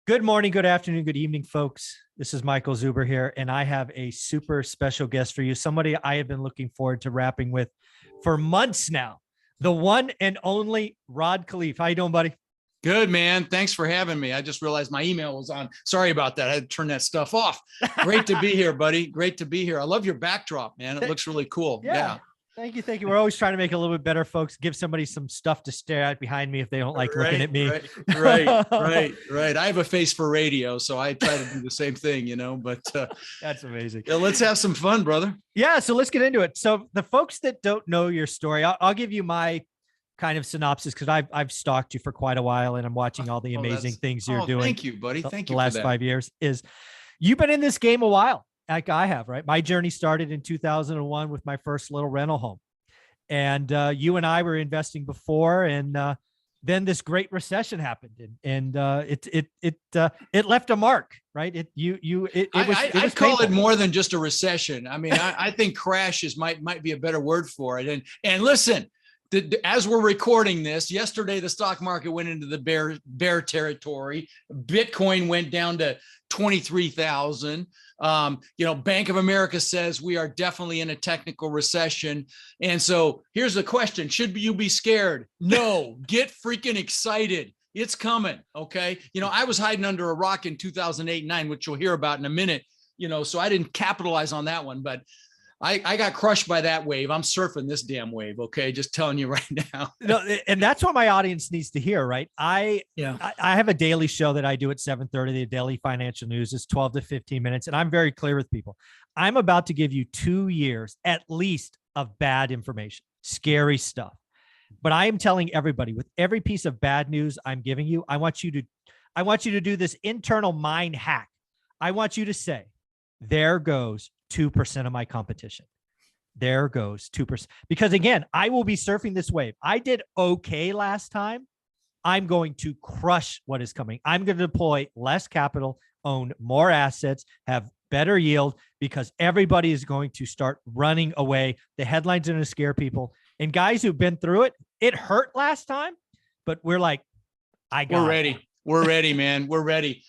Good morning, good afternoon, good evening, folks. This is Michael Zuber here, and I have a super special guest for you. Somebody I have been looking forward to rapping with for months now. The one and only Rod Khleif. How you doing, buddy? Good, man. Thanks for having me. I just realized my email was on. Sorry about that. I had to turn that stuff off. Great to be here, buddy. Great to be here. I love your backdrop, man. It looks really cool. Yeah. Thank you. Thank you. We're always trying to make it a little bit better, folks. Give somebody some stuff to stare at behind me if they don't like looking at me. Right. I have a face for radio, so I try to do the same thing, but that's amazing. Yeah, let's have some fun, brother. Yeah. So let's get into it. So the folks that don't know your story, I'll give you my kind of synopsis because I've stalked you for quite a while and I'm watching all the amazing things you're doing. Thank you, buddy. Thank you. The last 5 years is you've been in this game a while. Like I have, right? My journey started in 2001 with my first little rental home. And you and I were investing before, and then this great recession happened, and it left a mark, right? I call it more than just a recession. I mean, I think crash might be a better word for it. And listen, as we're recording this, yesterday the stock market went into the bear territory. Bitcoin went down to 23,000. Bank of America says we are definitely in a technical recession. And so here's the question. Should you be scared? No, get freaking excited. It's coming. Okay. I was hiding under a rock in 2008-9, which you'll hear about in a minute, so I didn't capitalize on that one, but I got crushed by that wave. I'm surfing this damn wave. Okay. Just telling you right now. No, and that's what my audience needs to hear, right? I have a daily show that I do at 7:30, the daily financial news is 12 to 15 minutes. And I'm very clear with people. I'm about to give you 2 years at least of bad information, scary stuff. But I am telling everybody with every piece of bad news I'm giving you, I want you to do this internal mind hack. I want you to say, there goes 2% of my competition. There goes 2%. Because again, I will be surfing this wave. I did okay last time. I'm going to crush what is coming. I'm going to deploy less capital, own more assets, have better yield because everybody is going to start running away. The headlines are going to scare people. And guys who've been through it, it hurt last time, but we're like, we're ready. We're ready, man. We're ready.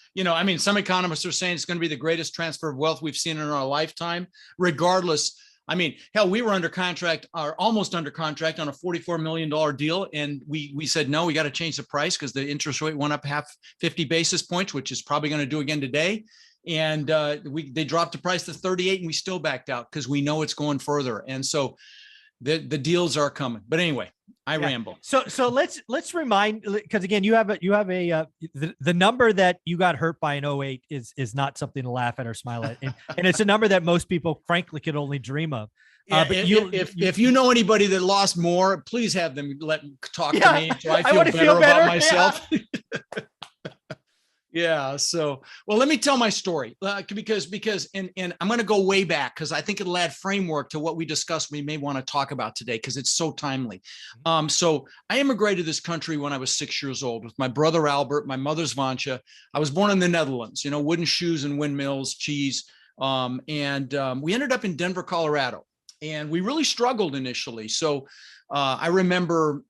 Some economists are saying it's going to be the greatest transfer of wealth we've seen in our lifetime, regardless. Hell, we were under contract or almost under contract on a $44 million deal. And we said, no, we got to change the price because the interest rate went up 50 basis points, which is probably going to do again today. And they dropped the price to 38 and we still backed out because we know it's going further. And so the deals are coming. But anyway, I ramble. So let's remind, because again, you have the number that you got hurt by in 08 is not something to laugh at or smile at. And it's a number that most people frankly could only dream of. But if you know anybody that lost more, please have them talk to me so I feel better about myself. Yeah. Yeah. So, well, let me tell my story because I'm going to go way back because I think it'll add framework to what we discussed. We may want to talk about today because it's so timely. So I immigrated to this country when I was 6 years old with my brother, Albert, my mother's Vansha. I was born in the Netherlands, wooden shoes and windmills, cheese. We ended up in Denver, Colorado, and we really struggled initially. So I remember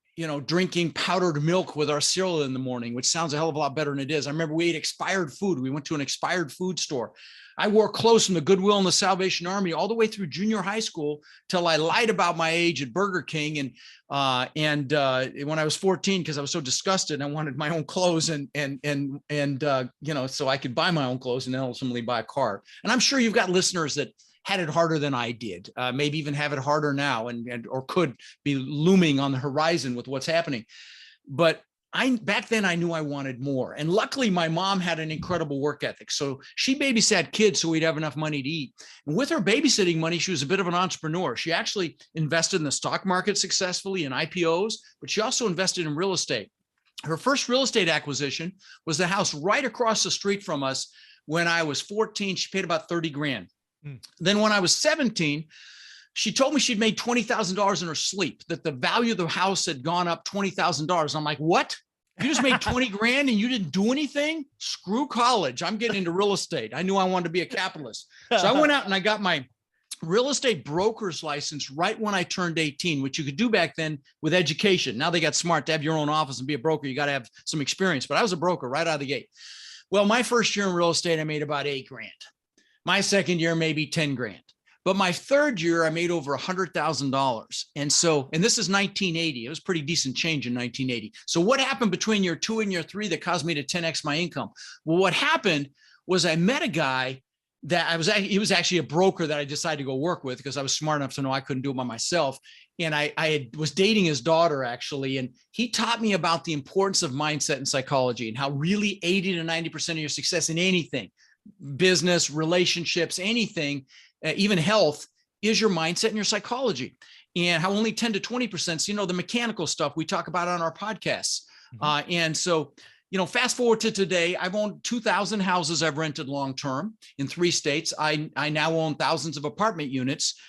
drinking powdered milk with our cereal in the morning, which sounds a hell of a lot better than it is. I remember we ate expired food. We went to an expired food store. I wore clothes from the Goodwill and the Salvation Army all the way through junior high school till I lied about my age at Burger King. And when I was 14, because I was so disgusted, I wanted my own clothes and so I could buy my own clothes and then ultimately buy a car. And I'm sure you've got listeners that had it harder than I did, maybe even have it harder now or could be looming on the horizon with what's happening. But back then I knew I wanted more. And luckily my mom had an incredible work ethic. So she babysat kids so we'd have enough money to eat. And with her babysitting money, she was a bit of an entrepreneur. She actually invested in the stock market successfully in IPOs, but she also invested in real estate. Her first real estate acquisition was the house right across the street from us. When I was 14, she paid about 30 grand. Then when I was 17, she told me she'd made $20,000 in her sleep, that the value of the house had gone up $20,000. I'm like, what? You just made 20 grand and you didn't do anything? Screw college. I'm getting into real estate. I knew I wanted to be a capitalist. So I went out and I got my real estate broker's license right when I turned 18, which you could do back then with education. Now they got smart to have your own office and be a broker. You got to have some experience, but I was a broker right out of the gate. Well, my first year in real estate, I made about $8,000. My second year, maybe 10 grand. But my third year, I made over $100,000. And this is 1980. It was pretty decent change in 1980. So what happened between year 2 and year 3 that caused me to 10X my income? Well, what happened was I met a guy that he was actually a broker that I decided to go work with because I was smart enough to know I couldn't do it by myself. And I was dating his daughter actually. And he taught me about the importance of mindset and psychology and how really 80 to 90% of your success in anything, business, relationships, anything, even health, is your mindset and your psychology, and how only 10 to 20%, the mechanical stuff we talk about on our podcasts. And so, fast forward to today, I've owned 2,000 houses I've rented long-term in 3 states. I now own thousands of apartment units.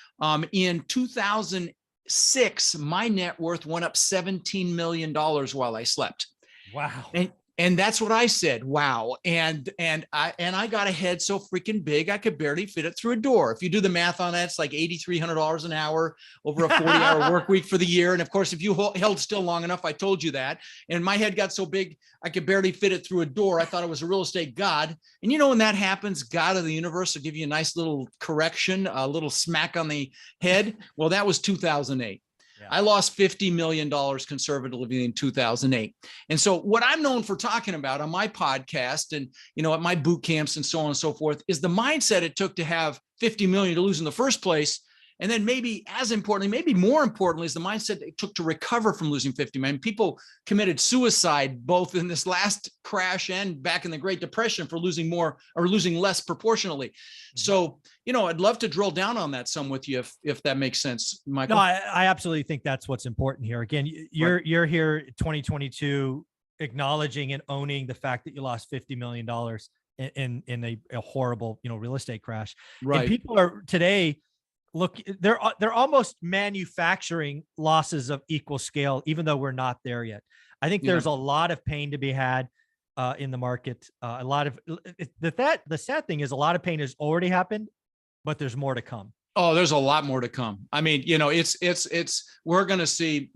In 2006, my net worth went up $17 million while I slept. Wow. And that's what I said. Wow. And I got a head so freaking big, I could barely fit it through a door. If you do the math on that, it's like $8,300 an hour over a 40-hour work week for the year. And of course, if you held still long enough, I told you that. And my head got so big, I could barely fit it through a door. I thought it was a real estate god. And when that happens, God of the universe will give you a nice little correction, a little smack on the head. Well, that was 2008. Yeah. I lost $50 million conservatively in 2008. And so what I'm known for talking about on my podcast and, at my boot camps and so on and so forth is the mindset it took to have 50 million to lose in the first place. And then maybe as importantly, maybe more importantly, is the mindset it took to recover from losing 50 million. People committed suicide both in this last crash and back in the Great Depression for losing more or losing less proportionally. So, I'd love to drill down on that some with you if that makes sense, Michael. No, I absolutely think that's what's important here. Again, you're here 2022 acknowledging and owning the fact that you lost $50 million in a horrible, real estate crash. Right. And people are today, look, they're almost manufacturing losses of equal scale, even though we're not there yet. I think there's a lot of pain to be had in the market. A lot of the sad thing is a lot of pain has already happened, but there's more to come. Oh, there's a lot more to come. I mean, we're going to see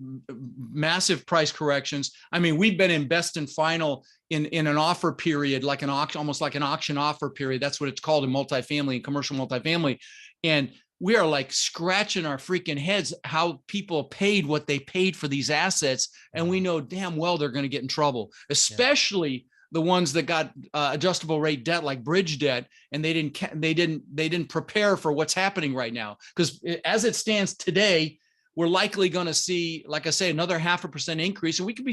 massive price corrections. I mean, we've been in best and final in an offer period, like an auction, almost like an auction offer period. That's what it's called in multifamily and commercial multifamily. And we are like scratching our freaking heads how people paid what they paid for these assets. And we know damn well they're going to get in trouble, especially the ones that got adjustable rate debt like bridge debt, and they didn't prepare for what's happening right now. Because as it stands today, we're likely going to see, like I say, another 0.5% increase, and we could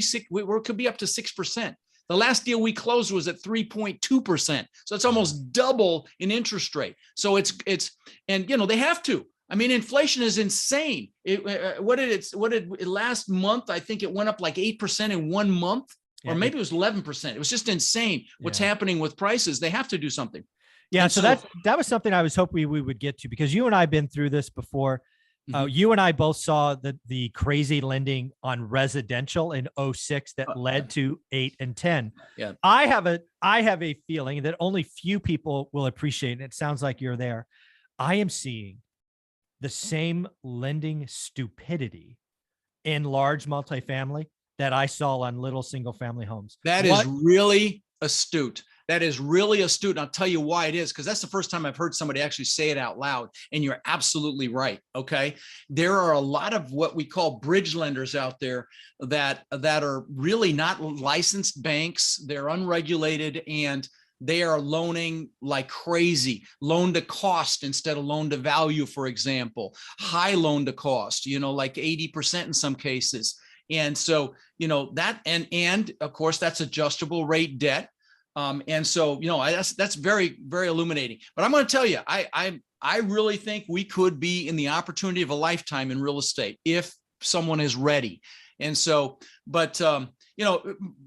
be up to 6%. The last deal we closed was at 3.2%. So it's almost double in interest rate. So and they have to. I mean, inflation is insane. What did last month? I think it went up like 8% in 1 month, or maybe it was 11%. It was just insane what's happening with prices. They have to do something. Yeah. And so that was something I was hoping we would get to, because you and I have been through this before. You and I both saw the crazy lending on residential in 2006 that led to 8 and 10. Yeah. I have a feeling that only few people will appreciate, and it sounds like you're there. I am seeing the same lending stupidity in large multifamily that I saw on little single family homes. That is really astute. That is really astute. And I'll tell you why it is, because that's the first time I've heard somebody actually say it out loud. And you're absolutely right. Okay. There are a lot of what we call bridge lenders out there that are really not licensed banks. They're unregulated, and they are loaning like crazy. Loan to cost instead of loan to value, for example. High loan to cost, like 80% in some cases. And so, that, and of course, that's adjustable rate debt. And so, that's very, very illuminating. But I'm going to tell you, I really think we could be in the opportunity of a lifetime in real estate if someone is ready. And so, but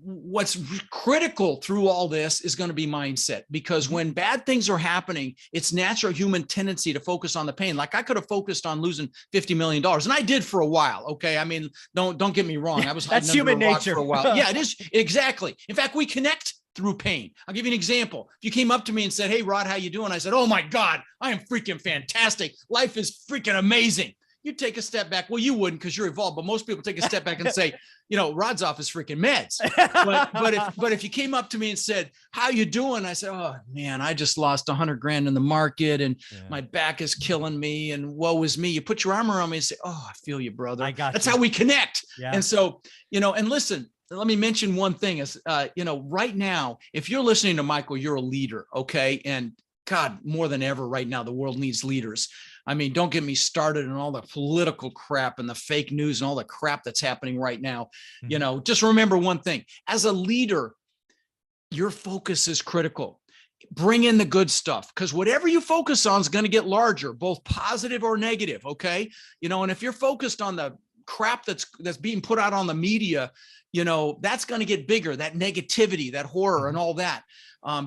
what's critical through all this is going to be mindset, because when bad things are happening, it's natural human tendency to focus on the pain. Like I could have focused on losing $50 million, and I did for a while. Okay. I mean, don't get me wrong. I was that's human nature for a while. Yeah, it is. Exactly. In fact, we connect through pain. I'll give you an example. If you came up to me and said, "Hey, Rod, how you doing?" I said, "Oh my God, I am freaking fantastic. Life is freaking amazing." you take a step back. Well, you wouldn't because you're evolved, but most people take a step back and say, you know, Rod's off his freaking meds. But if you came up to me and said, how you doing? I said, oh man, I just lost 100 grand in the market and my back is killing me and woe is me. You put your arm around me and say, oh, I feel you, brother. That's how we connect. Yeah. And so, you know, and listen, let me mention one thing is, you know, right now, if you're listening to Michael, you're a leader. Okay. And God, more than ever right now, the world needs leaders. I mean, don't get me started on all the political crap and the fake news and all the crap that's happening right now. Mm-hmm. You know, just remember one thing, as a leader, your focus is critical. Bring in the good stuff, because whatever you focus on is going to get larger, both positive or negative. Okay. You know, and if you're focused on the crap that's being put out on the media, you know, that's going to get bigger, that negativity, that horror and all that.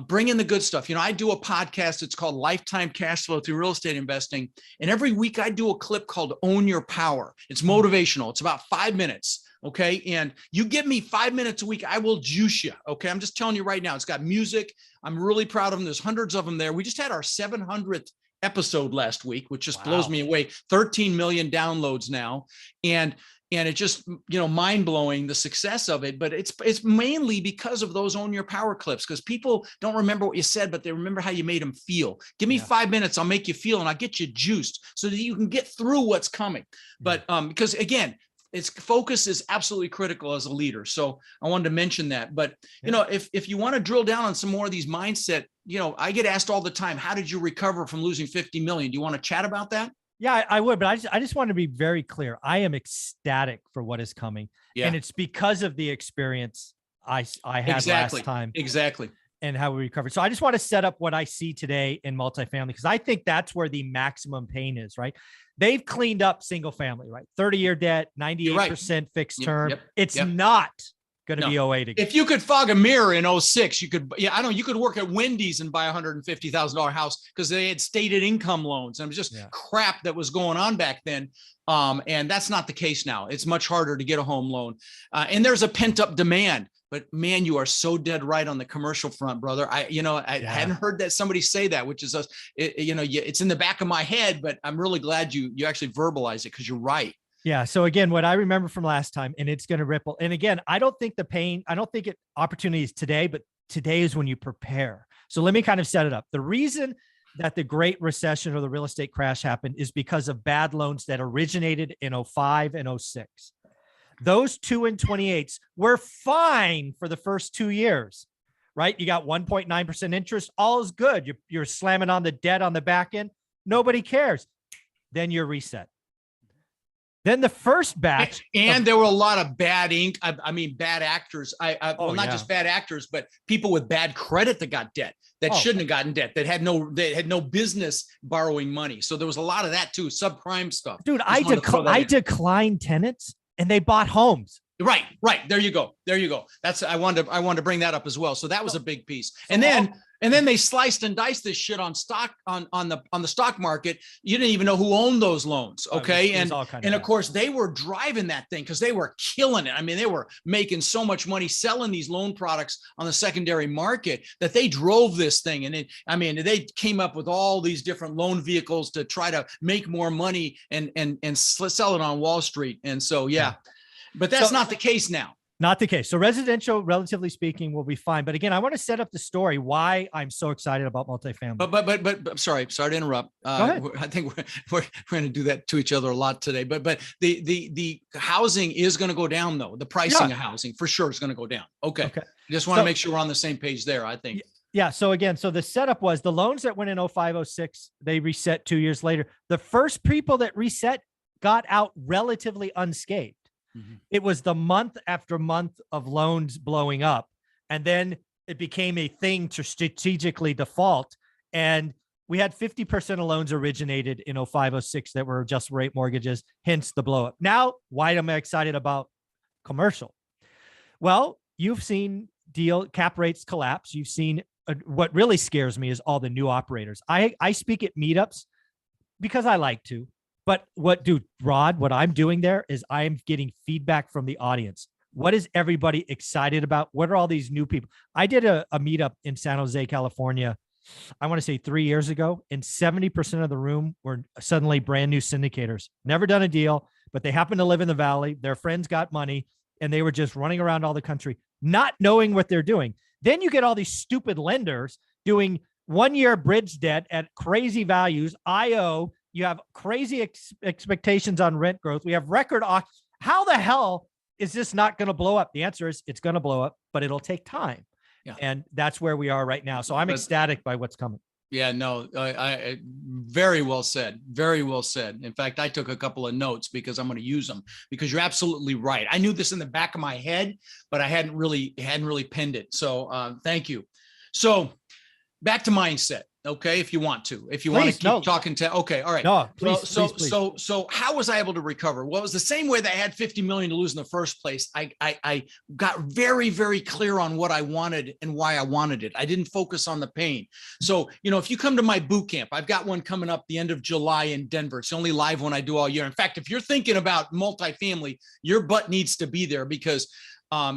Bring in the good stuff. You know, I do a podcast. It's called Lifetime Cash Flow Through Real Estate Investing. And every week I do a clip called Own Your Power. It's motivational. It's about 5 minutes. Okay. And you give me 5 minutes a week, I will juice you. Okay. I'm just telling you right now, it's got music. I'm really proud of them. There's hundreds of them there. We just had our 700th episode last week, which just blows me away. 13 million downloads now. And it just, you know, mind blowing, the success of it. But it's mainly because of those Own Your Power clips, because people don't remember what you said, but they remember how you made them feel. Give me 5 minutes. I'll make you feel and I'll get you juiced so that you can get through what's coming. But because again, its focus is absolutely critical as a leader. So I wanted to mention that. But, you know, if you want to drill down on some more of these mindset, you know, I get asked all the time, how did you recover from losing 50 million? Do you want to chat about that? Yeah, I would, but I just want to be very clear. I am ecstatic for what is coming. Yeah. And it's because of the experience I had last time. Exactly. And how we recovered. So I just want to set up what I see today in multifamily, because I think that's where the maximum pain is, right? They've cleaned up single family, right? 30-year debt, 98% fixed term. It's not going to be 08 again. If you could fog a mirror in 06, you could, you could work at Wendy's and buy $150,000 house because they had stated income loans. And it was just crap that was going on back then. And that's not the case now. It's much harder to get a home loan. And there's a pent up demand. But man, you are so dead right on the commercial front, brother. I hadn't heard that somebody say that, which is, it's in the back of my head, but I'm really glad you actually verbalize it, because you're right. Yeah. So again, what I remember from last time, and it's going to ripple. And again, I don't think opportunity is today, but today is when you prepare. So let me kind of set it up. The reason that the Great Recession or the real estate crash happened is because of bad loans that originated in 05 and 06. Those 2 and 28s were fine for the first 2 years, right? You got 1.9% interest. All is good. You're slamming on the debt on the back end. Nobody cares. Then you're reset. Then the first batch. And there were a lot of bad ink. I mean, bad actors. Not just bad actors, but people with bad credit that got debt, that shouldn't have gotten debt, that had no business borrowing money. So there was a lot of that too. Subprime stuff. Dude, I declined tenants and they bought homes. Right. There you go. I wanted to bring that up as well. So that was a big piece. And then they sliced and diced this shit on stock on the stock market. You didn't even know who owned those loans. Okay. And of course they were driving that thing because they were killing it. I mean, they were making so much money selling these loan products on the secondary market that they drove this thing. And they came up with all these different loan vehicles to try to make more money and sell it on Wall Street. And so, but that's not the case now. Not the case. So residential, relatively speaking, will be fine. But again, I want to set up the story why I'm so excited about multifamily. But sorry to interrupt. Go ahead. I think we're going to do that to each other a lot today. But the housing is going to go down though. The pricing of housing for sure is going to go down. Okay. I just want to make sure we're on the same page there. I think. Yeah. So again, the setup was the loans that went in 05, 06, they reset 2 years later. The first people that reset got out relatively unscathed. Mm-hmm. It was the month after month of loans blowing up. And then it became a thing to strategically default. And we had 50% of loans originated in 05, 06 that were adjustable rate mortgages, hence the blow up. Now, why am I excited about commercial? Well, you've seen cap rates collapse. You've seen what really scares me is all the new operators. I speak at meetups because I like to. But what I'm doing there is I'm getting feedback from the audience. What is everybody excited about? What are all these new people? I did a meetup in San Jose, California I want to say 3 years ago, and 70% of the room were suddenly brand new syndicators, never done a deal, but they happened to live in the Valley. Their friends got money and they were just running around all the country, not knowing what they're doing. Then you get all these stupid lenders doing 1 year bridge debt at crazy values, IO. You have crazy expectations on rent growth. We have record. How the hell is this not going to blow up? The answer is it's going to blow up, but it'll take time. Yeah. And that's where we are right now. So I'm ecstatic by what's coming. Yeah, no, I very well said. Very well said. In fact, I took a couple of notes because I'm going to use them, because you're absolutely right. I knew this in the back of my head, but I hadn't really penned it. So thank you. So back to mindset. Okay. If you want to keep talking to, okay. All right. No, please, please. So how was I able to recover? Well, it was the same way that I had 50 million to lose in the first place. I got very, very clear on what I wanted and why I wanted it. I didn't focus on the pain. So, if you come to my boot camp, I've got one coming up the end of July in Denver. It's the only live one I do all year. In fact, if you're thinking about multifamily, your butt needs to be there, because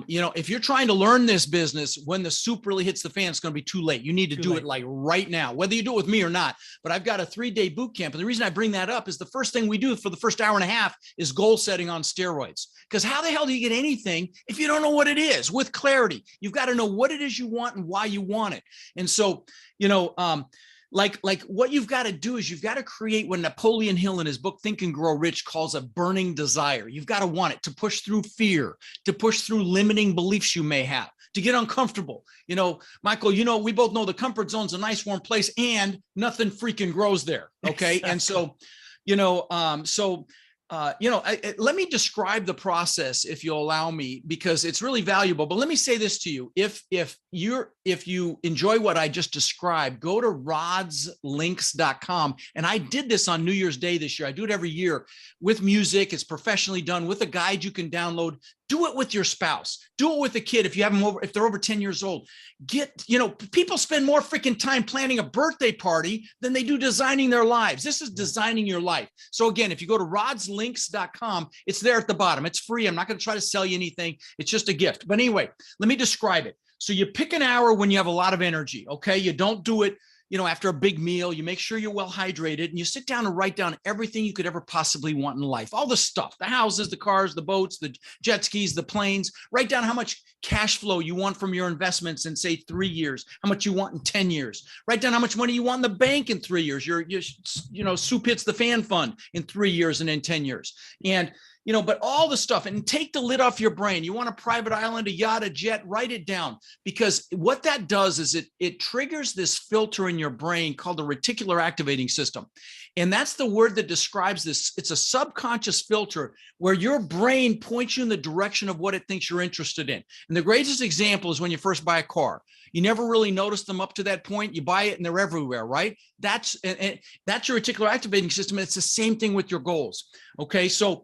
if you're trying to learn this business, when the soup really hits the fan, it's going to be too late. You need to do it like right now, whether you do it with me or not. But I've got a 3-day boot camp. And the reason I bring that up is the first thing we do for the first hour and a half is goal setting on steroids. Because how the hell do you get anything if you don't know what it is with clarity? You've got to know what it is you want and why you want it. And so, like what you've got to do is you've got to create what Napoleon Hill in his book, Think and Grow Rich, calls a burning desire. You've got to want it to push through fear, to push through limiting beliefs you may have, to get uncomfortable. Michael, we both know the comfort zone's a nice warm place and nothing freaking grows there. Okay. Exactly. And so, let me describe the process, if you'll allow me, because it's really valuable. But let me say this to you. If you enjoy what I just described, go to rodslinks.com. And I did this on New Year's Day this year. I do it every year with music. It's professionally done with a guide you can download. Do it with your spouse. Do it with a kid if you have them over, if they're over 10 years old. People spend more freaking time planning a birthday party than they do designing their lives. This is designing your life. So again, if you go to rodslinks.com, it's there at the bottom. It's free. I'm not going to try to sell you anything. It's just a gift. But anyway, let me describe it. So you pick an hour when you have a lot of energy. Okay. You don't do it after a big meal. You make sure you're well hydrated, and you sit down and write down everything you could ever possibly want in life. All the stuff, the houses, the cars, the boats, the jet skis, the planes. Write down how much cash flow you want from your investments in, say, 3 years, how much you want in 10 years. Write down how much money you want in the bank in 3 years. Your soup hits the fan fund in 3 years and in 10 years. And but all the stuff, and take the lid off your brain. You want a private island, a yacht, a jet, write it down, because what that does is it triggers this filter in your brain called the reticular activating system. And that's the word that describes this. It's a subconscious filter where your brain points you in the direction of what it thinks you're interested in. And the greatest example is when you first buy a car. You never really notice them up to that point. You buy it and they're everywhere, right? That's your reticular activating system. And it's the same thing with your goals. Okay, so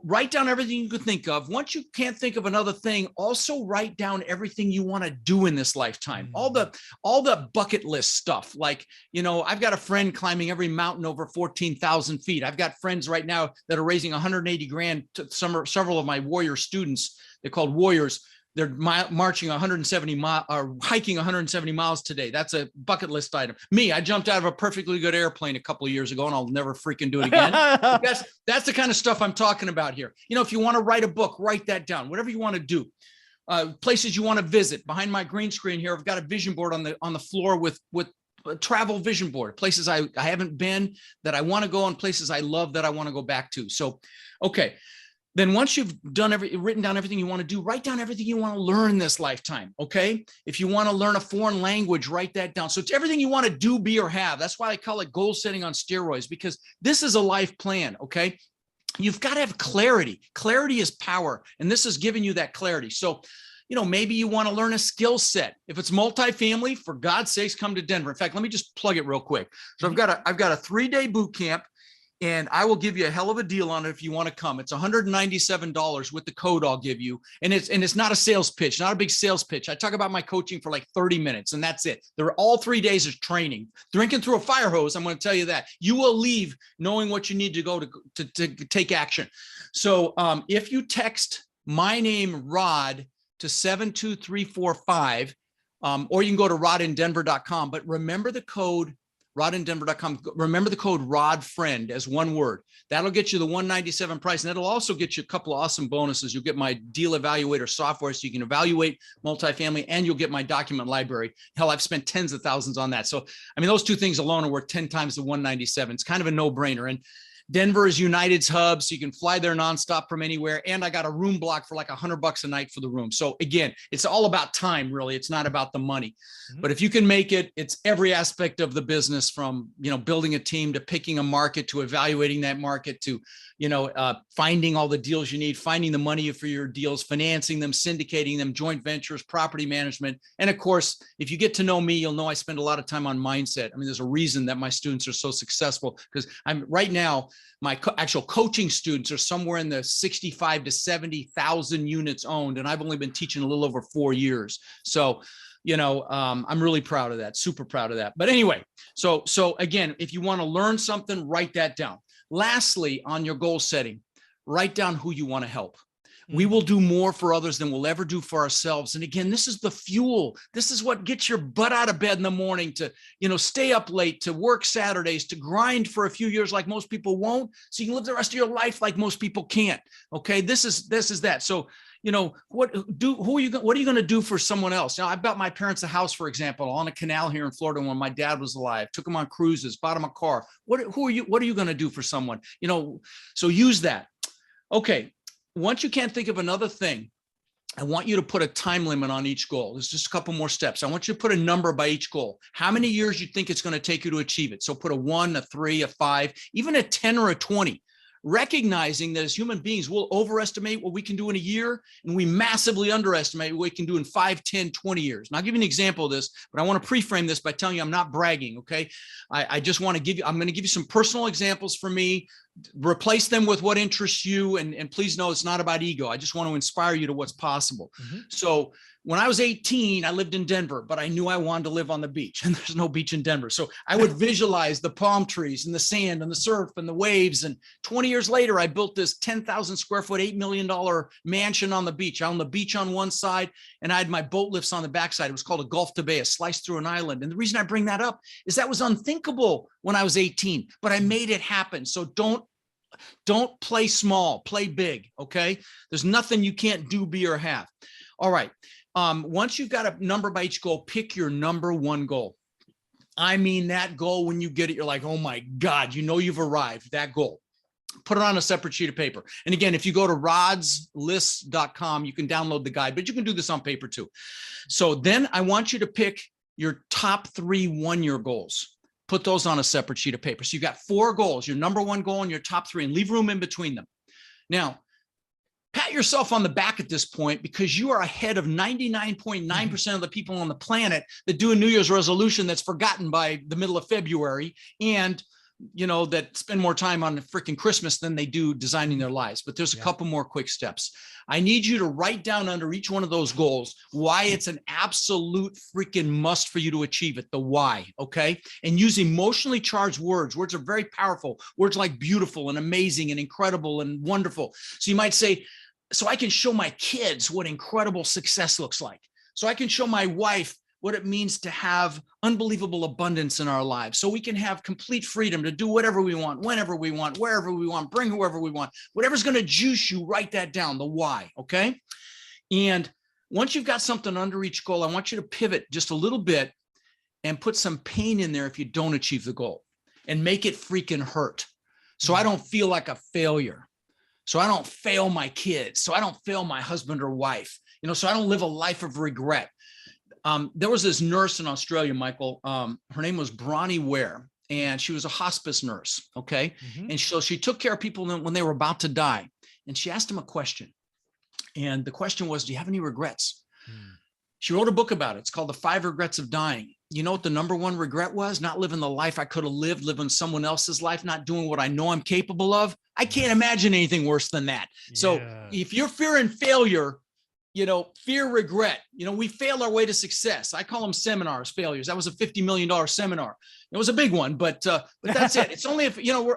write down everything you could think of. Once you can't think of another thing, also write down everything you want to do in this lifetime. All the bucket list stuff. Like, I've got a friend climbing every mountain over 14,000 feet. I've got friends right now that are raising 180 grand to several of my warrior students. They're called warriors. They're marching 170 miles or hiking 170 miles today. That's a bucket list item. Me, I jumped out of a perfectly good airplane a couple of years ago, and I'll never freaking do it again. That's the kind of stuff I'm talking about here. If you want to write a book, write that down. Whatever you want to do. Places you want to visit. Behind my green screen here, I've got a vision board on the floor with a travel vision board. Places I haven't been that I want to go, and places I love that I want to go back to. So, okay. Then once you've written down everything you want to do, write down everything you want to learn this lifetime, okay? If you want to learn a foreign language, write that down. So it's everything you want to do, be, or have. That's why I call it goal setting on steroids, because this is a life plan, okay? You've got to have clarity. Clarity is power, and this is giving you that clarity. So, maybe you want to learn a skill set. If it's multifamily, for God's sakes, come to Denver. In fact, let me just plug it real quick. So I've got a 3-day boot camp. And I will give you a hell of a deal on it if you want to come. It's $197 with the code I'll give you. And it's not a sales pitch, not a big sales pitch. I talk about my coaching for like 30 minutes, and that's it. All 3 days of training. Drinking through a fire hose, I'm going to tell you that. You will leave knowing what you need to go to take action. So if you text my name, Rod, to 72345, or you can go to rodindenver.com, but remember the code rodindenver.com. Remember the code RODFRIEND as one word. That'll get you the $197 price. And that'll also get you a couple of awesome bonuses. You'll get my deal evaluator software so you can evaluate multifamily, and you'll get my document library. Hell, I've spent tens of thousands on that. So, I mean, those two things alone are worth 10 times the 197. It's kind of a no-brainer. And Denver is United's hub, so you can fly there nonstop from anywhere. And I got a room block for like $100 a night for the room. So again, it's all about time, really. It's not about the money. Mm-hmm. But if you can make it, it's every aspect of the business, from, you know, building a team to picking a market to evaluating that market to, you know, finding all the deals you need, finding the money for your deals, financing them, syndicating them, joint ventures, property management. And of course, if you get to know me, you'll know I spend a lot of time on mindset. I mean, there's a reason that my students are so successful, because I'm right now, my actual coaching students are somewhere in the 65 to 70,000 units owned. And I've only been teaching a little over 4 years. So, you know, I'm really proud of that, super proud of that. But anyway, so again, if you want to learn something, write that down. Lastly, on your goal setting, write down who you want to help. We will do more for others than we'll ever do for ourselves. And again, this is the fuel. This is what gets your butt out of bed in the morning to, you know, stay up late, to work Saturdays, to grind for a few years like most people won't, so you can live the rest of your life like most people can't. Okay, this is that. So, you know, what are you going to do for someone else? You know, I bought my parents a house, for example, on a canal here in Florida when my dad was alive. Took them on cruises, bought them a car. What are you going to do for someone? You know, so use that. Okay. Once you can't think of another thing, I want you to put a time limit on each goal. There's just a couple more steps. I want you to put a number by each goal. How many years you think it's going to take you to achieve it? So put a 1, a 3, a 5, even a 10 or a 20. Recognizing that as human beings, we'll overestimate what we can do in a year, and we massively underestimate what we can do in 5, 10, 20 years. And I'll give you an example of this, but I want to pre-frame this by telling you I'm not bragging, okay? I just want to give you, I'm going to give you some personal examples for me, replace them with what interests you, and please know it's not about ego. I just want to inspire you to what's possible. Mm-hmm. So when I was 18, I lived in Denver, but I knew I wanted to live on the beach, and there's no beach in Denver. So I would visualize the palm trees and the sand and the surf and the waves. And 20 years later, I built this 10,000 square foot, $8 million mansion on the beach. On the beach on one side, and I had my boat lifts on the backside. It was called a Gulf to Bay, a slice through an island. And the reason I bring that up is that was unthinkable when I was 18, but I made it happen. So don't play small, play big. Okay. There's nothing you can't do, be, or have. All right. Once you've got a number by each goal, pick your number one goal. I mean, that goal, when you get it, you're like, oh my God, you know, you've arrived. That goal. Put it on a separate sheet of paper. And again, if you go to rodslist.com, you can download the guide, but you can do this on paper too. So then I want you to pick your top 3 one-year goals. Put those on a separate sheet of paper. So you've got 4 goals, your number one goal and your top 3, and leave room in between them. Now, pat yourself on the back at this point, because you are ahead of 99.9% of the people on the planet that do a New Year's resolution that's forgotten by the middle of February, and, you know, that spend more time on freaking Christmas than they do designing their lives. But there's a couple more quick steps. I need you to write down under each one of those goals why it's an absolute freaking must for you to achieve it, the why, okay? And use emotionally charged words. Words are very powerful. Words like beautiful and amazing and incredible and wonderful. So you might say, so I can show my kids what incredible success looks like. So I can show my wife what it means to have unbelievable abundance in our lives. So we can have complete freedom to do whatever we want, whenever we want, wherever we want, bring whoever we want, whatever's going to juice you, write that down, the why, okay? And once you've got something under each goal, I want you to pivot just a little bit and put some pain in there if you don't achieve the goal, and make it freaking hurt. So I don't feel like a failure. So I don't fail my kids. So I don't fail my husband or wife, you know, so I don't live a life of regret. There was this nurse in Australia, Michael, her name was Bronnie Ware, and she was a hospice nurse. Okay. Mm-hmm. And so she took care of people when they were about to die, and she asked them a question. And the question was, do you have any regrets? She wrote a book about it. It's called The 5 Regrets of Dying. You know what the number one regret was? Not living the life I could have lived, living someone else's life, not doing what I know I'm capable of. I can't imagine anything worse than that. Yeah. So if you're fearing failure, you know, fear regret, you know, we fail our way to success. I call them seminars, failures. That was a $50 million seminar. It was a big one, but that's it. It's only if, you know,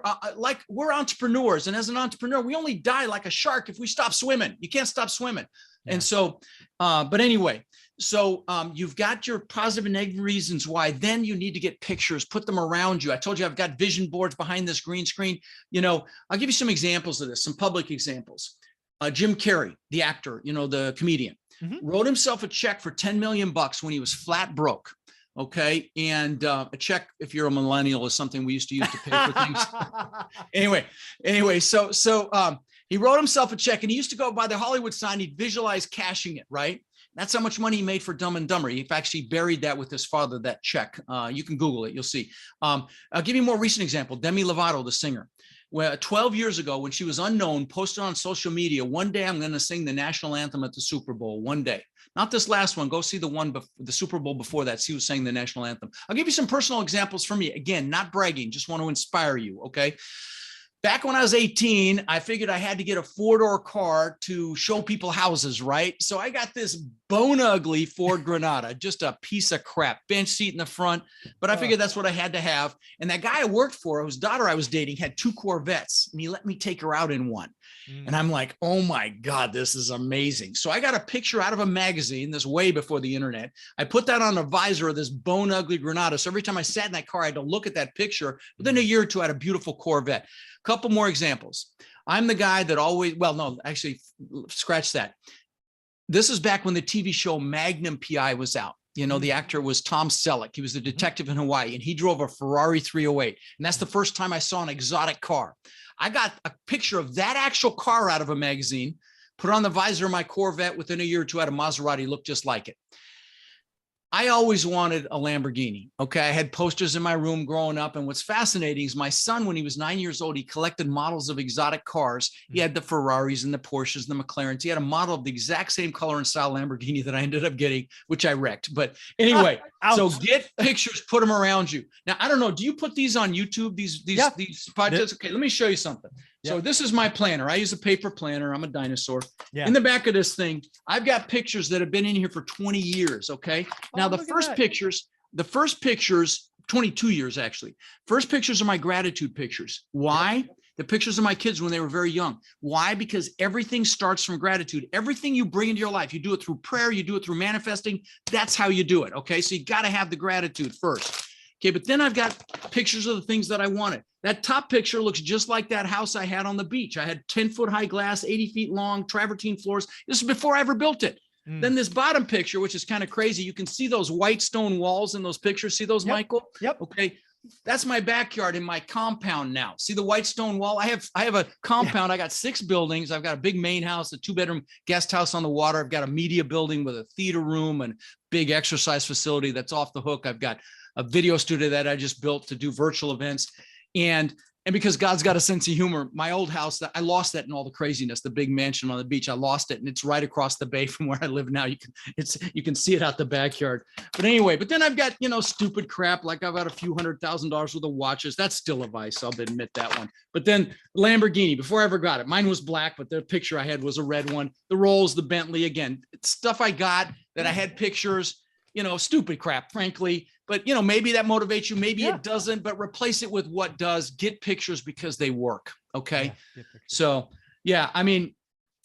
we're entrepreneurs. And as an entrepreneur, we only die like a shark if we stop swimming. You can't stop swimming. Yeah. And so, but anyway, you've got your positive and negative reasons why. Then you need to get pictures, put them around you. I told you I've got vision boards behind this green screen. I'll give you some examples of this, some public examples. Jim Carrey, the actor, the comedian, wrote himself a check for 10 million bucks when he was flat broke. Okay. And a check, if you're a millennial, is something we used to use to pay for things. Anyway, so he wrote himself a check, and he used to go by the Hollywood sign. He'd visualize cashing it, right? That's how much money he made for Dumb and Dumber. He actually buried that with his father, that check. You can Google it, you'll see. I'll give you a more recent example. Demi Lovato, the singer. Well, 12 years ago, when she was unknown, posted on social media, one day I'm going to sing the national anthem at the Super Bowl. One day. Not this last one. Go see the Super Bowl before that. She was saying the national anthem. I'll give you some personal examples from me. Again, not bragging, just want to inspire you, okay? Back when I was 18, I figured I had to get a 4-door car to show people houses, right? So I got this bone ugly Ford Granada, just a piece of crap, bench seat in the front. But I figured that's what I had to have. And that guy I worked for, whose daughter I was dating, had 2 Corvettes, and he let me take her out in one. And I'm like, oh my God, this is amazing. So I got a picture out of a magazine, this way before the internet. I put that on a visor of this bone ugly Granada. So every time I sat in that car, I had to look at that picture. Within a year or two, I had a beautiful Corvette. Couple more examples. I'm the guy that always, well, no, actually, scratch that. This is back when the TV show Magnum PI was out. The actor was Tom Selleck. He was the detective in Hawaii, and he drove a Ferrari 308. And that's the first time I saw an exotic car. I got a picture of that actual car out of a magazine, put on the visor of my Corvette. Within a year or two, I had a Maserati, looked just like it. I always wanted a Lamborghini. Okay. I had posters in my room growing up. And what's fascinating is my son, when he was 9 years old, he collected models of exotic cars. He had the Ferraris and the Porsches and the McLarens. He had a model of the exact same color and style Lamborghini that I ended up getting, which I wrecked. But anyway, so get pictures, put them around you. Now, I don't know. Do you put these on YouTube, these podcasts? Okay. Let me show you something. So this is my planner. I use a paper planner. I'm a dinosaur. In the back of this thing, I've got pictures that have been in here for 20 years. Okay. Now the first pictures, 22 years actually. First pictures are my gratitude pictures. Why? The pictures of my kids when they were very young. Why? Because everything starts from gratitude. Everything you bring into your life, you do it through prayer, you do it through manifesting. That's how you do it. Okay. So you got to have the gratitude first. Okay. But then I've got pictures of the things that I wanted. That top picture looks just like that house I had on the beach. I had 10-foot high glass, 80 feet long, travertine floors. This is before I ever built it. Then this bottom picture, which is kind of crazy. You can see those white stone walls in those pictures. See those, Michael? Yep. Okay. That's my backyard in my compound now. See the white stone wall? I have a compound. I got 6 buildings. I've got a big main house, a 2-bedroom guest house on the water. I've got a media building with a theater room and big exercise facility that's off the hook. I've got a video studio that I just built to do virtual events. And because God's got a sense of humor, my old house, I lost that in all the craziness, the big mansion on the beach, I lost it. And it's right across the bay from where I live now. You can see it out the backyard. But anyway, then I've got, stupid crap. Like I've got a few $100,000 worth of watches. That's still a vice. I'll admit that one. But then Lamborghini, before I ever got it, mine was black, but the picture I had was a red one. The Rolls, the Bentley, again, it's stuff I got that I had pictures, stupid crap, frankly. But, maybe that motivates you. Maybe it doesn't, but replace it with what does. Get pictures because they work. Okay. So, I mean,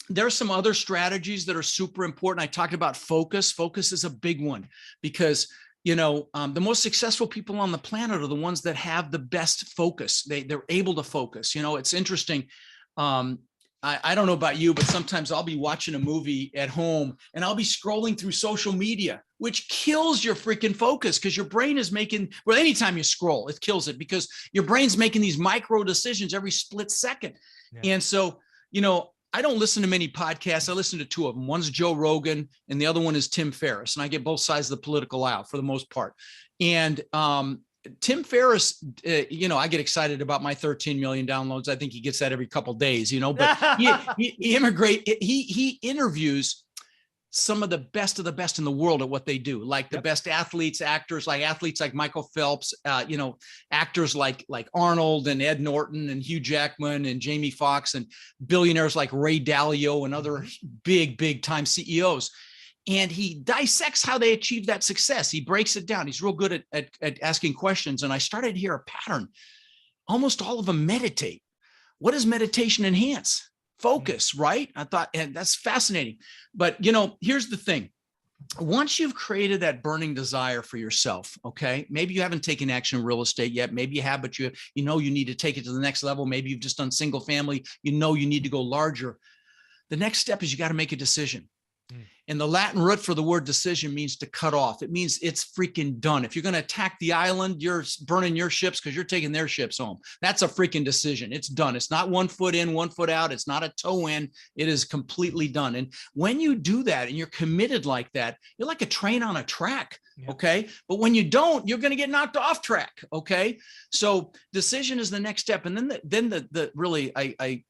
there's some other strategies that are super important. I talked about focus. Focus is a big one because, the most successful people on the planet are the ones that have the best focus. They're able to focus. It's interesting. I don't know about you, but sometimes I'll be watching a movie at home and I'll be scrolling through social media, which kills your freaking focus because your brain is anytime you scroll, it kills it because your brain's making these micro decisions every split second. And so, I don't listen to many podcasts. I listen to 2 of them. One's Joe Rogan and the other one is Tim Ferriss. And I get both sides of the political aisle for the most part. And, Tim Ferriss, I get excited about my 13 million downloads. I think he gets that every couple of days, but he interviews some of the best in the world at what they do, like the best athletes, actors like Michael Phelps, actors like Arnold and Ed Norton and Hugh Jackman and Jamie Foxx and billionaires like Ray Dalio and other big time CEOs. And he dissects how they achieve that success. He breaks it down. He's real good at asking questions. And I started to hear a pattern. Almost all of them meditate. What does meditation enhance? Focus, right? I thought, and that's fascinating. But, here's the thing. once you've created that burning desire for yourself, okay, maybe you haven't taken action in real estate yet. Maybe you have, but you need to take it to the next level. Maybe you've just done single family. You need to go larger. The next step is you got to make a decision. And the Latin root for the word decision means to cut off. It means it's freaking done. If you're going to attack the island, you're burning your ships because you're taking their ships home. That's a freaking decision. It's done. It's not 1 foot in, 1 foot out. It's not a toe in. It is completely done. And when you do that and you're committed like that, you're like a train on a track. Yeah. Okay. But when you don't, you're going to get knocked off track. Okay. So decision is the next step. And then really, I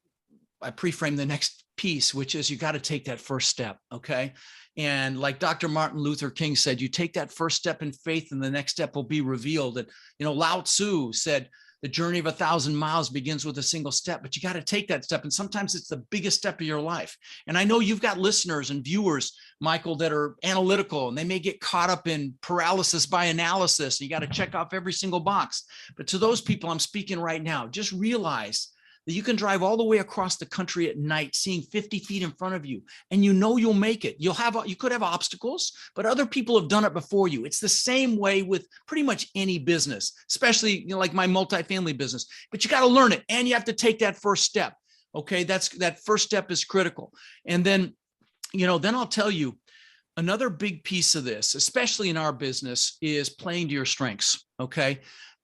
pre-frame the next piece, which is you got to take that first step. Okay. And like Dr. Martin Luther King said, you take that first step in faith and the next step will be revealed. And, Lao Tzu said, the journey of 1,000 miles begins with a single step, but you got to take that step. And sometimes it's the biggest step of your life. And I know you've got listeners and viewers, Michael, that are analytical and they may get caught up in paralysis by analysis. You got to check off every single box. But to those people I'm speaking right now, just realize that you can drive all the way across the country at night, seeing 50 feet in front of you, and you'll make it. You could have obstacles, but other people have done it before you. It's the same way with pretty much any business, especially like my multifamily business. But you got to learn it, and you have to take that first step. Okay, that first step is critical. And then, then I'll tell you another big piece of this, especially in our business, is playing to your strengths. Okay.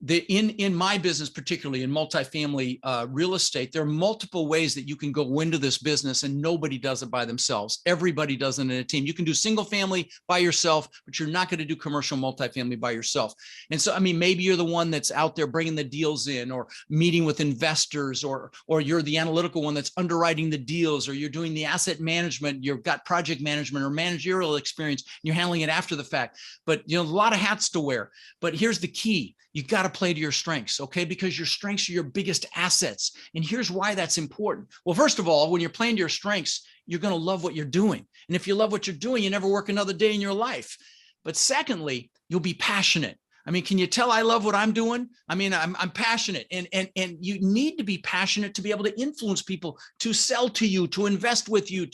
In my business, particularly in multifamily real estate, there are multiple ways that you can go into this business, and nobody does it by themselves. Everybody does it in a team. You can do single family by yourself, but you're not going to do commercial multifamily by yourself. And so, maybe you're the one that's out there bringing the deals in, or meeting with investors, or you're the analytical one that's underwriting the deals, or you're doing the asset management. You've got project management or managerial experience. And you're handling it after the fact. But a lot of hats to wear. But here's the key. You got to play to your strengths, okay? Because your strengths are your biggest assets. And here's why that's important. Well, first of all, when you're playing to your strengths, you're going to love what you're doing. And if you love what you're doing, you never work another day in your life. But secondly, you'll be passionate. Can you tell I love what I'm doing? I'm passionate, and you need to be passionate to be able to influence people, to sell to you, to invest with you,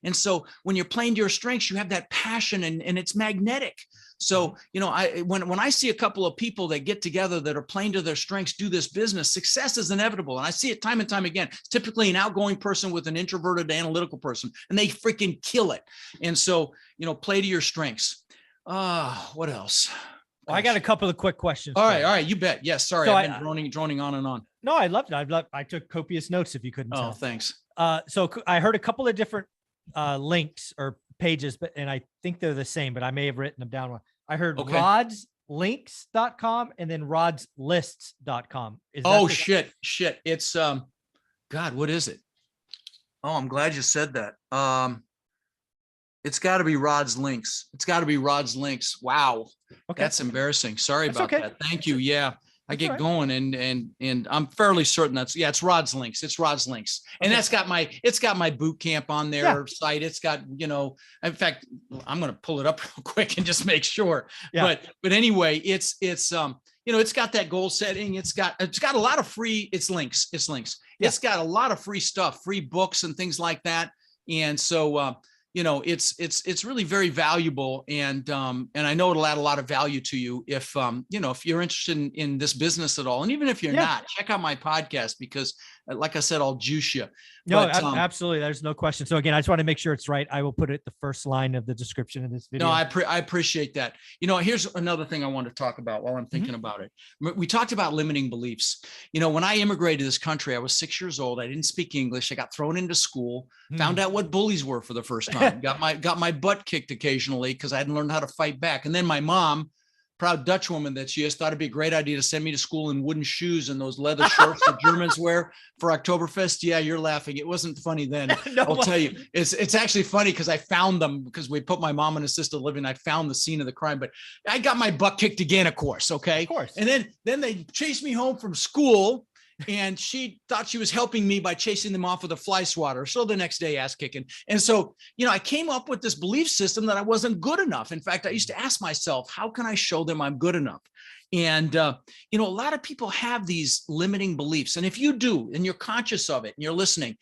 and so when you're playing to your strengths, you have that passion, and it's magnetic. So, when I see a couple of people that get together that are playing to their strengths, do this business, success is inevitable. And I see it time and time again. It's typically an outgoing person with an introverted analytical person, and they freaking kill it. And so, play to your strengths. What else? Well, I got a couple of quick questions. All right. You bet. Yes. Sorry. So I've been droning on and on. No, I loved it. I took copious notes if you couldn't tell. Oh, thanks. So I heard a couple of different links or pages, and I think they're the same, but I may have written them down wrong. I heard rodslinks.com and then rodslists.com. Shit. It's, God, what is it? Oh, I'm glad you said that. It's got to be Rod's Links. Wow. Okay. That's embarrassing. Sorry about that. Thank you. Yeah. I get going and I'm fairly certain it's Rod's Links. It's Rod's Links. And that's got my boot camp on their site. It's got, in fact, I'm going to pull it up real quick and just make sure. Yeah. But anyway, it's got that goal setting. It's got a lot of free, it's links. Yeah. It's got a lot of free stuff, free books and things like that. And so, it's really very valuable, and I know it'll add a lot of value to you if you're interested in this business at all, and even if you're not, check out my podcast because, like I said, I'll juice you. No, absolutely, there's no question. So again, I just want to make sure it's right. I will put it the first line of the description of this video. No, I appreciate that. Here's another thing I want to talk about while I'm thinking about it. We talked about limiting beliefs. When I immigrated to this country, I was 6 years old. I didn't speak English. I got thrown into school, found out what bullies were for the first time. Got my butt kicked occasionally because I hadn't learned how to fight back. And then my mom, proud Dutch woman that she is, thought it'd be a great idea to send me to school in wooden shoes and those leather shorts that Germans wear for Oktoberfest. Yeah, you're laughing. It wasn't funny then. I'll tell you. It's actually funny because I found them because we put my mom and assisted living. I found the scene of the crime, but I got my butt kicked again, of course. Okay. Of course. And then they chased me home from school. And she thought she was helping me by chasing them off with a fly swatter. So the next day, ass kicking. And so, I came up with this belief system that I wasn't good enough. In fact, I used to ask myself, how can I show them I'm good enough? And, a lot of people have these limiting beliefs. And if you do, and you're conscious of it and you're listening,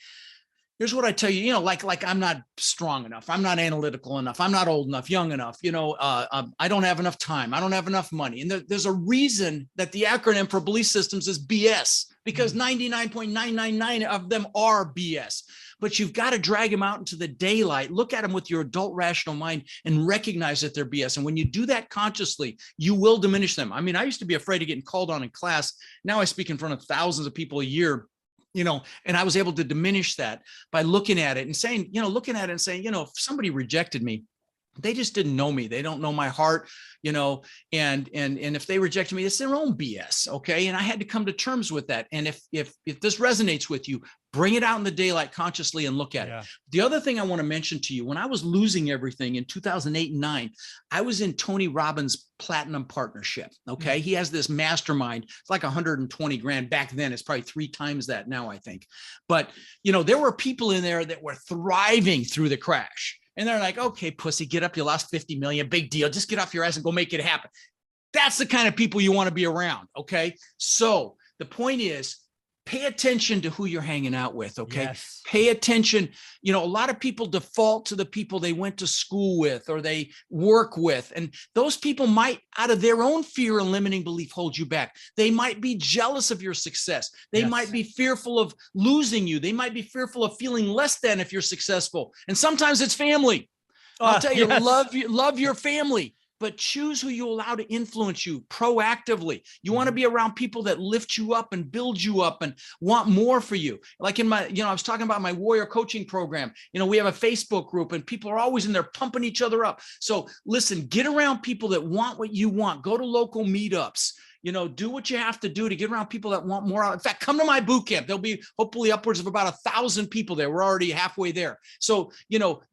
Here's what I tell you, like I'm not strong enough. I'm not analytical enough. I'm not old enough, young enough. I don't have enough time. I don't have enough money. And there's a reason that the acronym for belief systems is BS, because 99.999 of them are BS. But you've got to drag them out into the daylight, look at them with your adult rational mind and recognize that they're BS. And when you do that consciously, you will diminish them. I mean, I used to be afraid of getting called on in class. Now I speak in front of thousands of people a year. And I was able to diminish that by looking at it and saying, if somebody rejected me, they just didn't know me. They don't know my heart, and if they rejected me, it's their own BS. Okay. And I had to come to terms with that. And if this resonates with you, bring it out in the daylight consciously and look at it. The other thing I want to mention to you, when I was losing everything in 2008 and 9, I was in Tony Robbins' Platinum Partnership. Okay. He has this mastermind. It's like 120 grand back then. It's probably 3 times that now, I think. But, there were people in there that were thriving through the crash. And they're like, okay, pussy, get up. You lost 50 million. Big deal. Just get off your ass and go make it happen. That's the kind of people you want to be around. Okay. So the point is, pay attention to who you're hanging out with. Okay. Yes. Pay attention. A lot of people default to the people they went to school with or they work with. And those people might, out of their own fear and limiting belief, hold you back. They might be jealous of your success. They might be fearful of losing you. They might be fearful of feeling less than if you're successful. And sometimes it's family. I'll tell you, love your family. But choose who you allow to influence you proactively. You want to be around people that lift you up and build you up and want more for you. Like in my, I was talking about my warrior coaching program. We have a Facebook group and people are always in there pumping each other up. So listen, get around people that want what you want. Go to local meetups. Do what you have to do to get around people that want more. In fact, come to my boot camp. There'll be hopefully upwards of about 1,000 people there. We're already halfway there. So,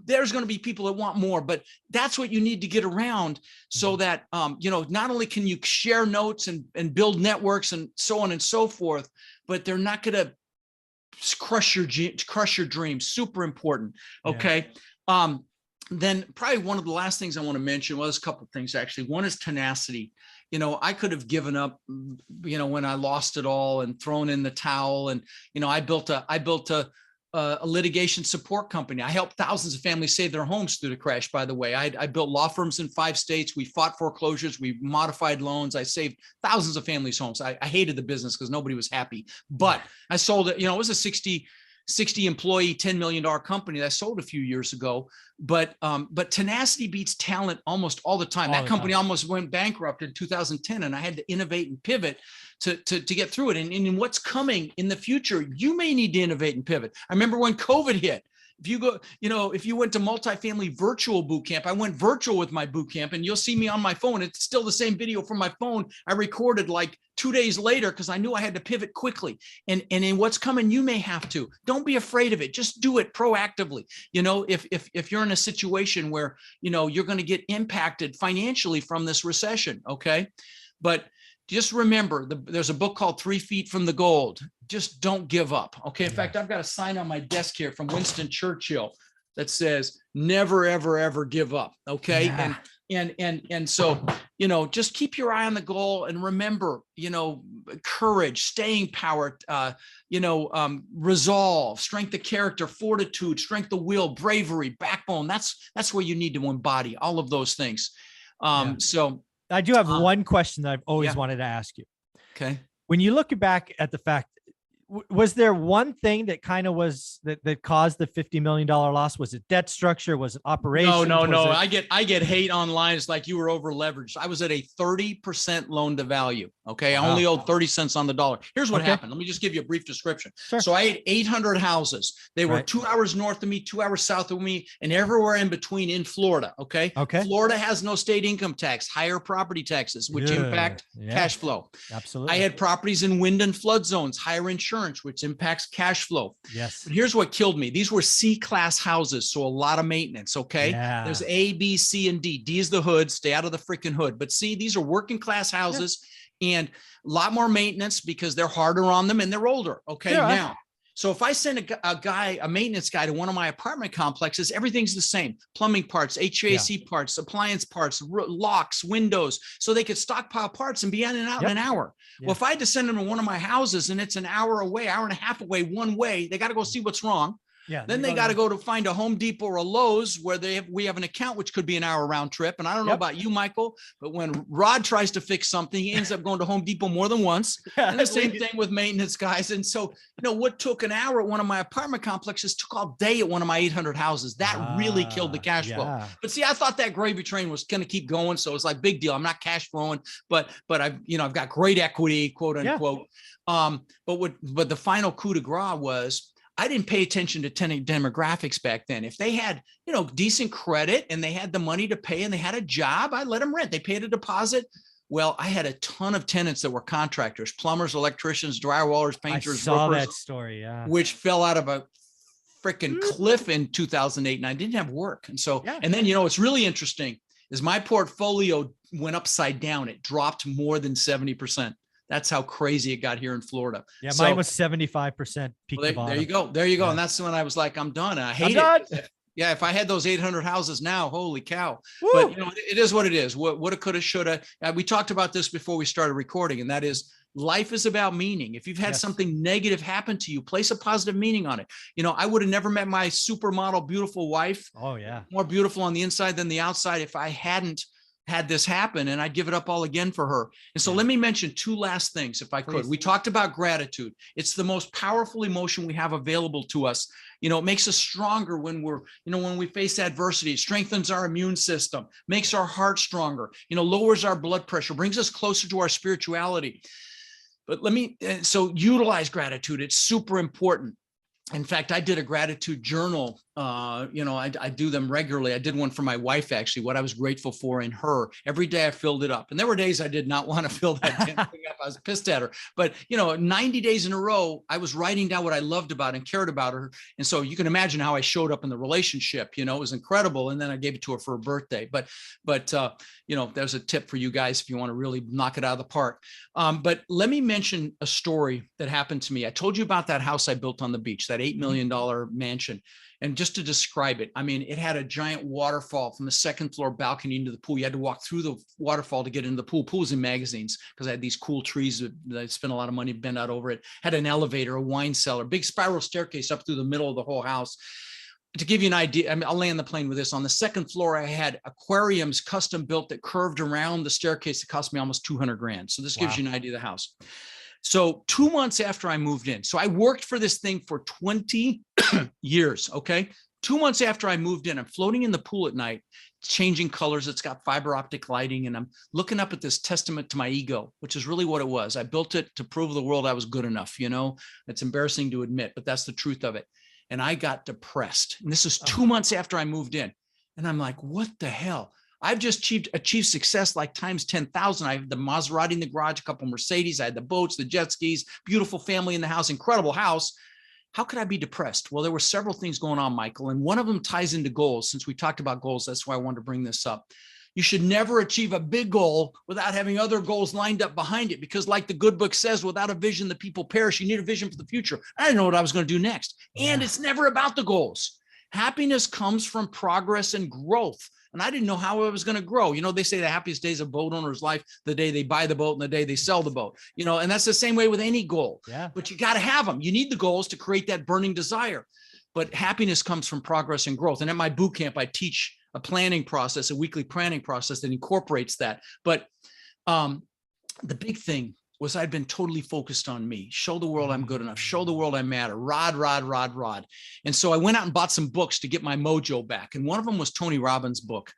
there's going to be people that want more, but that's what you need to get around so that, not only can you share notes and build networks and so on and so forth, but they're not going to crush your dreams. Super important. Okay. Yeah. Then probably one of the last things I want to mention was a couple of things, actually. One is tenacity. I could have given up, when I lost it all and thrown in the towel. And, I built a litigation support company. I helped thousands of families save their homes through the crash, by the way. I built law firms in 5 states. We fought foreclosures. We modified loans. I saved thousands of families' homes. I hated the business because nobody was happy, but I sold it. It was a 60 employee, $10 million company that I sold a few years ago. But tenacity beats talent almost all the time. That company almost went bankrupt in 2010, and I had to innovate and pivot to get through it. And in what's coming in the future, you may need to innovate and pivot. I remember when COVID hit. If you go, if you went to multifamily virtual boot camp, I went virtual with my boot camp, and you'll see me on my phone. It's still the same video from my phone. I recorded like 2 days later because I knew I had to pivot quickly. And in what's coming, you may have to. Don't be afraid of it. Just do it proactively. If you're in a situation where you're going to get impacted financially from this recession, okay, but just remember, there's a book called 3 Feet from the Gold. Just don't give up. Okay. In fact, I've got a sign on my desk here from Winston Churchill that says, never, ever, ever give up. Okay. Yeah. And so, just keep your eye on the goal and remember, courage, staying power, resolve, strength of character, fortitude, strength of will, bravery, backbone. That's where you need to embody all of those things. So I do have one question that I've always wanted to ask you. Okay. When you look back at the fact, was there one thing that kind of was that caused the $50 million loss? Was it debt structure? Was it operations? No. I get hate online. It's like you were over leveraged. I was at a 30% loan to value. Okay. I only owed 30 cents on the dollar. Here's what happened. Let me just give you a brief description. Sure. So I had 800 houses. They were 2 hours north of me, 2 hours south of me, and everywhere in between in Florida. Okay. Florida has no state income tax, higher property taxes, which impact cash flow. Absolutely. I had properties in wind and flood zones, higher insurance, which impacts cash flow. Yes. But here's what killed me. These were C-class houses, so a lot of maintenance. Okay. Yeah. There's A, B, C, and D. D is the hood. Stay out of the freaking hood. But see, these are working class houses. And a lot more maintenance because they're harder on them and they're older. Okay. Yeah. Now, so if I send a maintenance guy to one of my apartment complexes, everything's the same. Plumbing parts, HVAC parts, appliance parts, locks, windows, so they could stockpile parts and be in and out in an hour. Yeah. Well, if I had to send them to one of my houses and it's an hour away, hour and a half away, one way, they got to go see what's wrong. Yeah. Then they got to go to find a Home Depot or a Lowe's where we have an account, which could be an hour round trip. And I don't know about you, Michael, but when Rod tries to fix something, he ends up going to Home Depot more than once. And the same thing with maintenance guys. And so, what took an hour at one of my apartment complexes took all day at one of my 800 houses. That really killed the cash flow. But see, I thought that gravy train was going to keep going. So it's like big deal. I'm not cash flowing, but I've got great equity, quote unquote. But the final coup de grace was, I didn't pay attention to tenant demographics back then. If they had, decent credit and they had the money to pay and they had a job, I let them rent. They paid a deposit. Well, I had a ton of tenants that were contractors, plumbers, electricians, drywallers, painters. I saw that story, yeah. Which fell out of a freaking cliff in 2008, and I didn't have work. And so, and then, what's really interesting is my portfolio went upside down. It dropped more than 70%. That's how crazy it got here in Florida. Yeah, mine was 75% peak to bottom. There you go. There you go. Yeah. And that's when I was like, I'm done. And I hate it. Yeah, if I had those 800 houses now, holy cow. Woo. But it is what it is. What it could have, should have. We talked about this before we started recording, and that is, life is about meaning. If you've had something negative happen to you, place a positive meaning on it. I would have never met my supermodel, beautiful wife. Oh yeah. More beautiful on the inside than the outside if I hadn't had this happen, and I'd give it up all again for her. And so let me mention two last things, if I could. We talked about gratitude. It's the most powerful emotion we have available to us. It makes us stronger when when we face adversity. It strengthens our immune system, makes our heart stronger, lowers our blood pressure, brings us closer to our spirituality. But so utilize gratitude. It's super important. In fact, I did a gratitude journal. I do them regularly. I did one for my wife, actually, what I was grateful for in her. Every day I filled it up. And there were days I did not want to fill that damn thing up. I was pissed at her. But, 90 days in a row, I was writing down what I loved about and cared about her. And so you can imagine how I showed up in the relationship. It was incredible. And then I gave it to her for her birthday. But there's a tip for you guys if you want to really knock it out of the park. But let me mention a story that happened to me. I told you about that house I built on the beach, that $8 million mansion. And just to describe it, it had a giant waterfall from the second floor balcony into the pool. You had to walk through the waterfall to get into the pool. Pool was in magazines because I had these cool trees that I spent a lot of money bent out over it. Had an elevator, a wine cellar, big spiral staircase up through the middle of the whole house. To give you an idea, I'll land the plane with this. On the second floor, I had aquariums custom built that curved around the staircase. It cost me almost $200,000. So this gives you an idea of the house. So 2 months after I moved in, so I worked for this thing for 20 years. Okay. 2 months after I moved in, I'm floating in the pool at night, changing colors. It's got fiber optic lighting. And I'm looking up at this testament to my ego, which is really what it was. I built it to prove to the world I was good enough. It's embarrassing to admit, but that's the truth of it. And I got depressed. And this is 2 months after I moved in. And I'm like, what the hell? I've just achieved success like times 10,000. I have the Maserati in the garage, a couple of Mercedes. I had the boats, the jet skis, beautiful family in the house, incredible house. How could I be depressed? Well, there were several things going on, Michael, and one of them ties into goals. Since we talked about goals, that's why I wanted to bring this up. You should never achieve a big goal without having other goals lined up behind it, because like the good book says, without a vision, the people perish. You need a vision for the future. I didn't know what I was going to do next. And it's never about the goals. Happiness comes from progress and growth. And I didn't know how I was going to grow. They say the happiest days of a boat owner's life, the day they buy the boat and the day they sell the boat, and that's the same way with any goal. Yeah. But you got to have them. You need the goals to create that burning desire. But happiness comes from progress and growth. And at my boot camp, I teach a planning process, a weekly planning process that incorporates that. But the big thing was I'd been totally focused on me. Show the world I'm good enough. Show the world I matter. Rod. And so I went out and bought some books to get my mojo back. And one of them was Tony Robbins' book.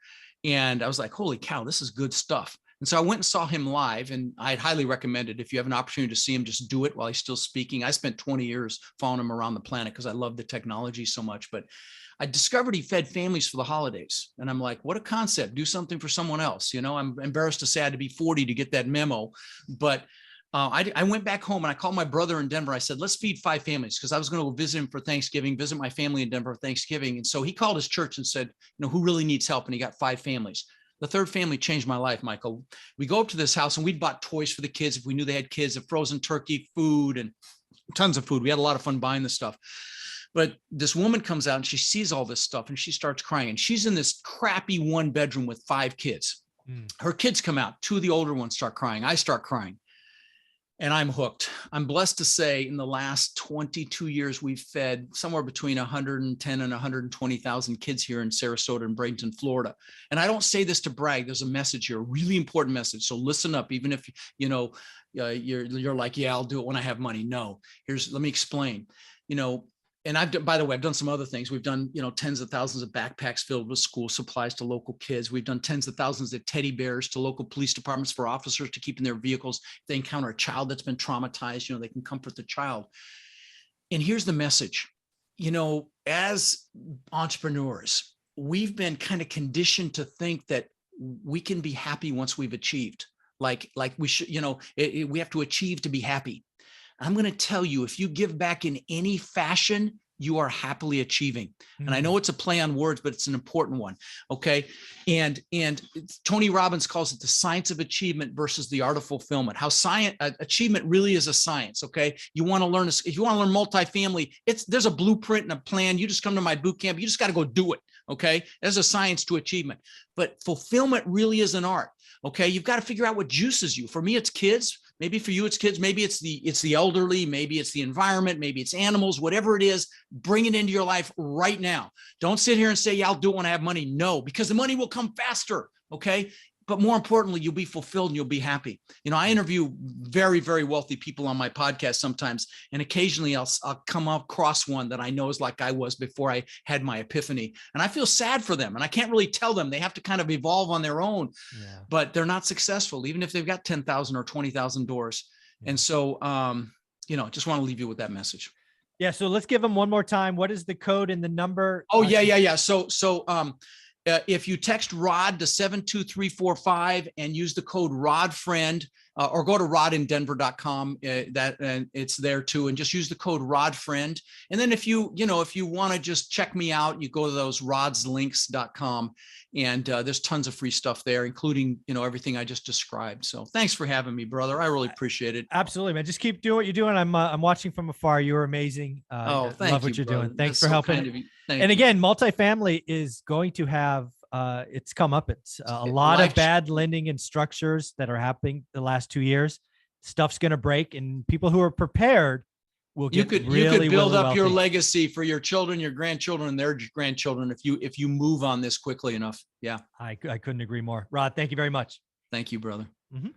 And I was like, holy cow, this is good stuff. And so I went and saw him live, and I'd highly recommend it. If you have an opportunity to see him, just do it while he's still speaking. I spent 20 years following him around the planet because I love the technology so much. But I discovered he fed families for the holidays. And I'm like, what a concept. Do something for someone else. I'm embarrassed to say I had to be 40 to get that memo. But I went back home and I called my brother in Denver. I said, let's feed 5 families, because I was going to go visit him for Thanksgiving, visit my family in Denver for Thanksgiving. And so he called his church and said, who really needs help? And he got 5 families. The third family changed my life, Michael. We go up to this house and we'd bought toys for the kids if we knew they had kids, a frozen turkey, food, and tons of food. We had a lot of fun buying this stuff. But this woman comes out and she sees all this stuff and she starts crying. And she's in this crappy 1-bedroom with 5 kids. Her kids come out. 2 of the older ones start crying. I start crying. and I'm hooked. I'm blessed to say in the last 22 years, we've fed somewhere between 110 and 120,000 kids here in Sarasota and Bradenton, Florida. And I don't say this to brag. There's a message here, a really important message. So listen up, even if, you're like, yeah, I'll do it when I have money. No, let me explain, and by the way, I've done some other things. We've done, tens of thousands of backpacks filled with school supplies to local kids. We've done tens of thousands of teddy bears to local police departments for officers to keep in their vehicles. If they encounter a child that's been traumatized, they can comfort the child. And here's the message, as entrepreneurs, we've been kind of conditioned to think that we can be happy once we've achieved. Like we should, we have to achieve to be happy. I'm going to tell you, if you give back in any fashion, you are happily achieving. And I know it's a play on words, but it's an important one. Okay. And Tony Robbins calls it the science of achievement versus the art of fulfillment. How achievement really is a science. Okay. If you want to learn multifamily, there's a blueprint and a plan. You just come to my boot camp. You just got to go do it. Okay. There's a science to achievement, but fulfillment really is an art. Okay. You've got to figure out what juices you. For me, it's kids. Maybe for you, it's kids. Maybe it's the elderly. Maybe it's the environment. Maybe it's animals, whatever it is, bring it into your life right now. Don't sit here and say, yeah, I'll do it when I have money. No, because the money will come faster. Okay. But more importantly, you'll be fulfilled and you'll be happy. I interview very, very wealthy people on my podcast sometimes, and occasionally I'll come across one that I know is like I was before I had my epiphany. And I feel sad for them. And I can't really tell them. They have to kind of evolve on their own, but they're not successful, even if they've got 10,000 or 20,000 doors. And so, just want to leave you with that message. Yeah. So let's give them one more time. What is the code and the number? Oh, yeah. So, if you text ROD to 72345 and use the code RODFriend, or go to rodindenver.com, it's there too, and just use the code RODFriend. And then if you want to just check me out, you go to those rodslinks.com, and there's tons of free stuff there, including, everything I just described. So thanks for having me, brother. I really appreciate it. Absolutely, man. Just keep doing what you're doing. I'm watching from afar. You're amazing. Thank you. Love what you're doing. Thanks for helping. And again, multifamily is going to have it's come up. It's a lot of bad lending and structures that are happening the last 2 years. Stuff's going to break, and people who are prepared will get you could build up your legacy for your children, your grandchildren, and their grandchildren if you move on this quickly enough. Yeah. I couldn't agree more. Rod, thank you very much. Thank you, brother. Mm-hmm.